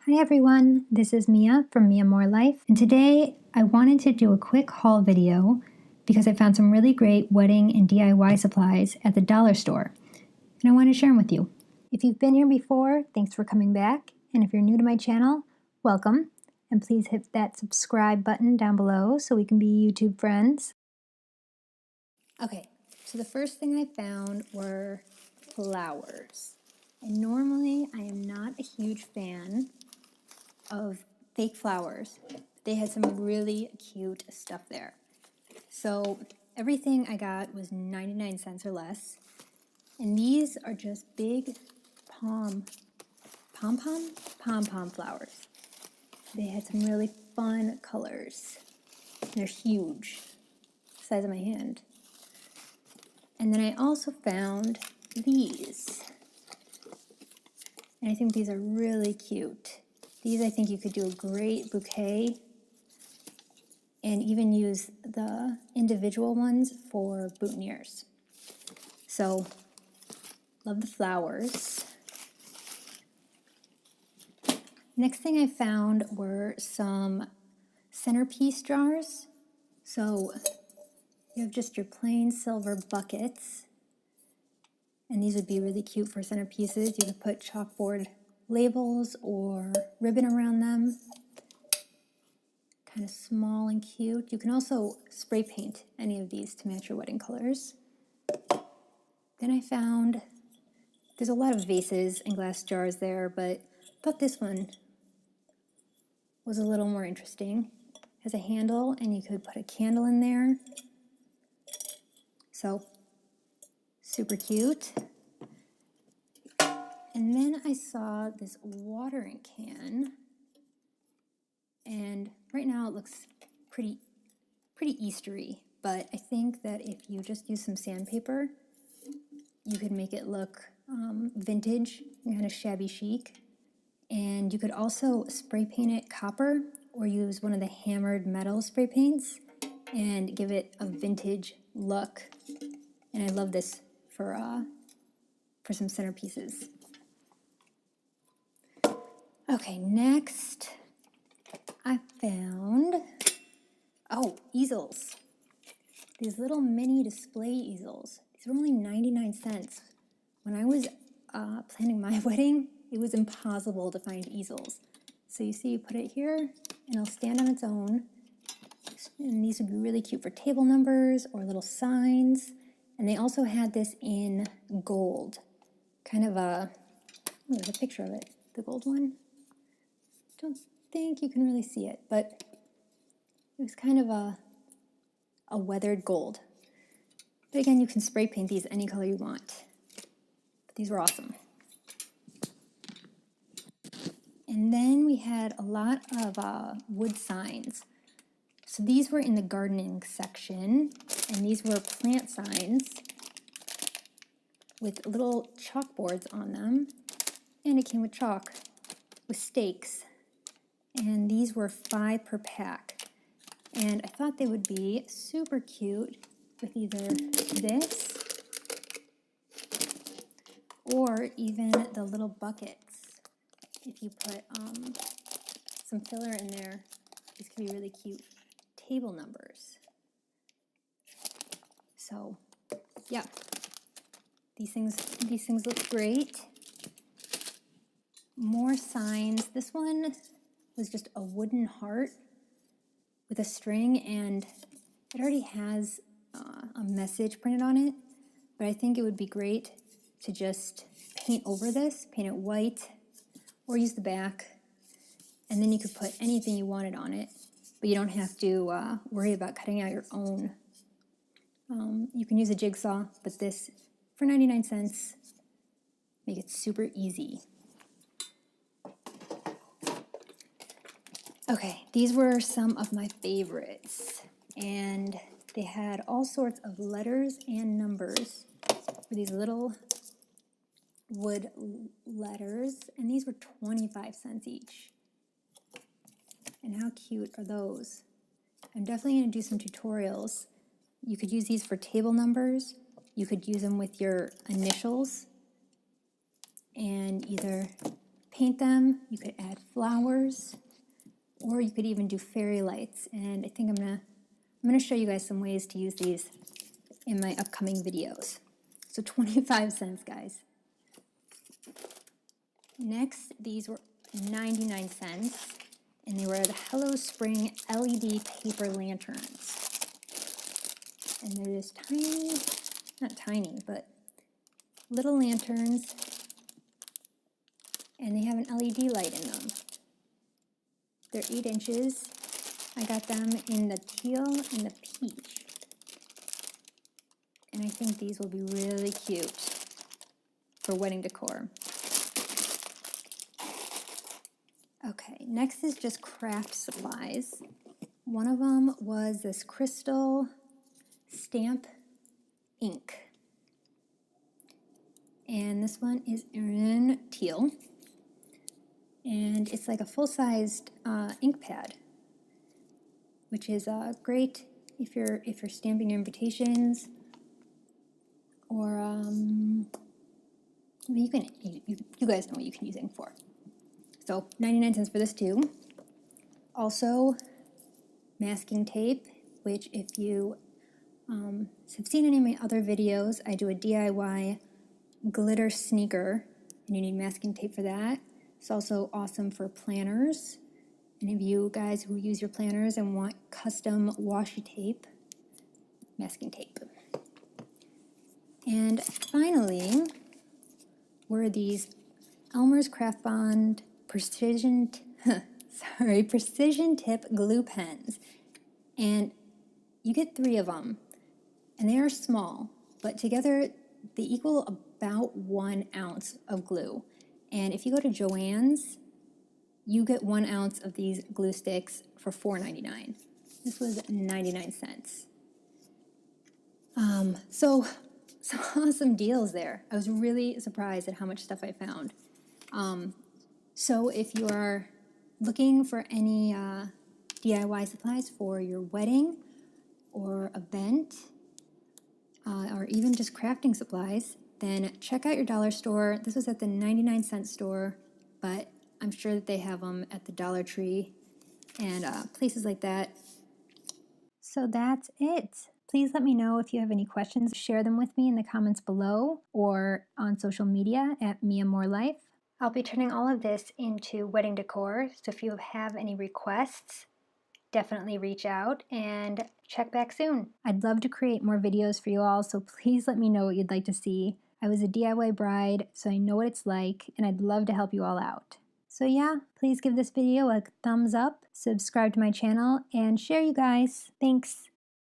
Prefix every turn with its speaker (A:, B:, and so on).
A: Hi everyone, this is Mia from Mia More Life, and today I wanted to do a quick haul video because I found some really great wedding and DIY supplies at the dollar store, and I want to share them with you. If you've been here before, thanks for coming back, and if you're new to my channel, welcome, and please hit that subscribe button down below so we can be YouTube friends. Okay, so the first thing I found were flowers, and normally I am not a huge fan of fake flowers. They had some really cute stuff there. So everything I got was 99 cents or less. And these are just big pom pom flowers. They had some really fun colors. They're huge, size of my hand. And then I also found these. And I think these are really cute. These, I think you could do a great bouquet and even use the individual ones for boutonnieres. So, love the flowers. Next thing I found were some centerpiece jars. So, you have just your plain silver buckets. And these would be really cute for centerpieces. You could put chalkboard labels or ribbon around them. Kind of small and cute. You can also spray paint any of these to match your wedding colors. Then I found, there's a lot of vases and glass jars there, but I thought this one was a little more interesting. It has a handle and you could put a candle in there. So, super cute. And then I saw this watering can, and right now it looks pretty Eastery, but I think that if you just use some sandpaper, you could make it look vintage and kind of shabby chic. And you could also spray paint it copper or use one of the hammered metal spray paints and give it a vintage look. And I love this for some centerpieces. Okay, next I found, easels. These little mini display easels. These were only 99 cents. When I was planning my wedding, it was impossible to find easels. So you see, you put it here, and it'll stand on its own. And these would be really cute for table numbers or little signs. And they also had this in gold. Kind of there's a picture of it, the gold one. Don't think you can really see it, but it was kind of a weathered gold. But again, you can spray paint these any color you want. But these were awesome. And then we had a lot of wood signs. So these were in the gardening section, and these were plant signs with little chalkboards on them. And it came with chalk, with stakes. And these were 5 per pack. And I thought they would be super cute with either this or even the little buckets. If you put some filler in there, these could be really cute table numbers. So, yeah, these things look great. More signs. This one was just a wooden heart with a string, and it already has a message printed on it, but I think it would be great to just paint over this, paint it white, or use the back, and then you could put anything you wanted on it, but you don't have to worry about cutting out your own. You can use a jigsaw, but this, for 99 cents, make it super easy. Okay, these were some of my favorites, and they had all sorts of letters and numbers for these little wood letters, and these were 25 cents each. And how cute are those? I'm definitely going to do some tutorials. You could use these for table numbers. You could use them with your initials and either paint them, you could add flowers, or you could even do fairy lights. And I think I'm gonna show you guys some ways to use these in my upcoming videos. So 25 cents, guys. Next, these were 99 cents, and they were the Hello Spring LED paper lanterns. And they're just tiny, not tiny, but little lanterns, and they have an LED light in them. They're 8 inches. I got them in the teal and the peach. And I think these will be really cute for wedding decor. Okay, next is just craft supplies. One of them was this crystal stamp ink. And this one is in teal. And it's like a full-sized ink pad, which is great if you're stamping your invitations, or you guys know what you can use ink for. So 99 cents for this too. Also, masking tape, which if you have seen any of my other videos, I do a DIY glitter sneaker, and you need masking tape for that. It's also awesome for planners. Any of you guys who use your planners and want custom washi tape, masking tape. And finally, were these Elmer's Craft Bond precision tip glue pens. And you get 3 of them, and they are small, but together they equal about 1 ounce of glue. And if you go to Joann's, you get 1 ounce of these glue sticks for $4.99. This was 99 cents. So some awesome deals there. I was really surprised at how much stuff I found. So if you are looking for any DIY supplies for your wedding or event, or even just crafting supplies, then check out your dollar store. This was at the 99-cent store, but I'm sure that they have them at the Dollar Tree and places like that. So that's it. Please let me know if you have any questions. Share them with me in the comments below or on social media at Mia More Life. I'll be turning all of this into wedding decor, so if you have any requests, definitely reach out and check back soon. I'd love to create more videos for you all, so please let me know what you'd like to see. I was a DIY bride, so I know what it's like, and I'd love to help you all out. So yeah, please give this video a thumbs up, subscribe to my channel, and share, you guys. Thanks.